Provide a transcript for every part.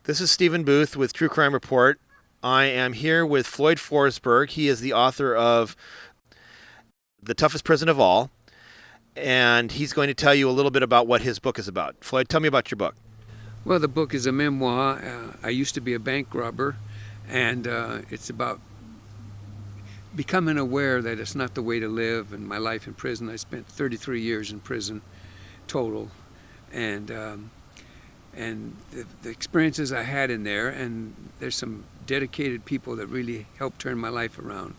This is Stephen Booth with True Crime Report. I am here with Floyd Forsberg. He is the author of The Toughest Prison of All, and he's going to tell you a little bit about what his book is about. Floyd, tell me about your book. Well, the book is a memoir. I used to be a bank robber, and it's about becoming aware that it's not the way to live. And my life in prison, I spent 33 years in prison total, and the experiences I had in there, and there's some dedicated people that really helped turn my life around.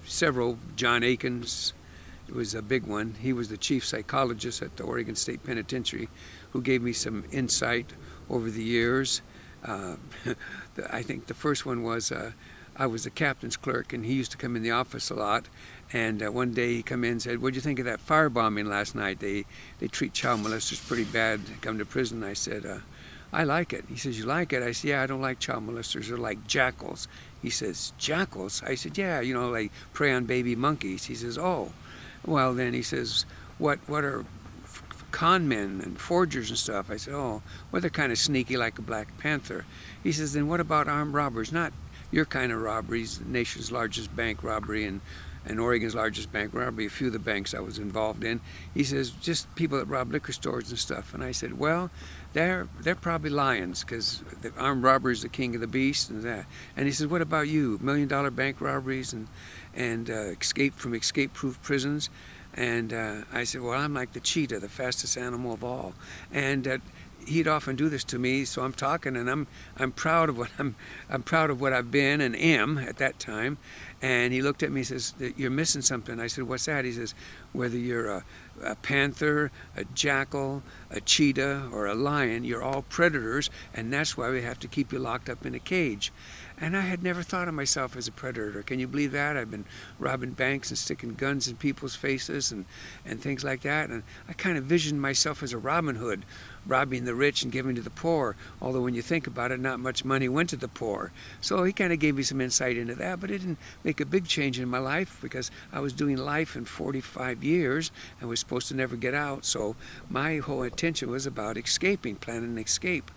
Several, John Akin's was a big one. He was the chief psychologist at the Oregon State Penitentiary, who gave me some insight over the years. I think the first one was I was the captain's clerk, and he used to come in the office a lot. And one day he come in and said, "What'd you think of that firebombing last night? They treat child molesters pretty bad. Come to prison." I said, "I like it." He says, "You like it?" I said, "Yeah, I don't like child molesters. They're like jackals." He says, "Jackals?" I said, "Yeah, you know, like prey on baby monkeys." He says, "Oh, well then," he says, what are con men and forgers and stuff?" I said, "Oh, well, they're kind of sneaky like a Black Panther." He says, "Then what about armed robbers? Not your kind of robberies, the nation's largest bank robbery and Oregon's largest bank robbery, a few of the banks I was involved in." He says, "Just people that rob liquor stores and stuff." And I said, "Well, they're probably lions, because the armed robber is the king of the beast and that." And he says, "What about you? $1 million bank robberies and escape from escape-proof prisons?" And I said, "Well, I'm like the cheetah, the fastest animal of all." And he'd often do this to me, so I'm talking, and I'm proud of what I'm proud of what I've been and am at that time. And he looked at me and says, "You're missing something." I said, "What's that?" He says, "Whether you're a panther, a jackal, a cheetah, or a lion, you're all predators, and that's why we have to keep you locked up in a cage." And I had never thought of myself as a predator. Can you believe that? I've been robbing banks and sticking guns in people's faces and things like that. And I kind of visioned myself as a Robin Hood, robbing the rich and giving to the poor. Although when you think about it, not much money went to the poor. So he kind of gave me some insight into that, but it didn't make a big change in my life, because I was doing life in 45 years and was supposed to never get out. So my whole attention was about escaping, planning an escape.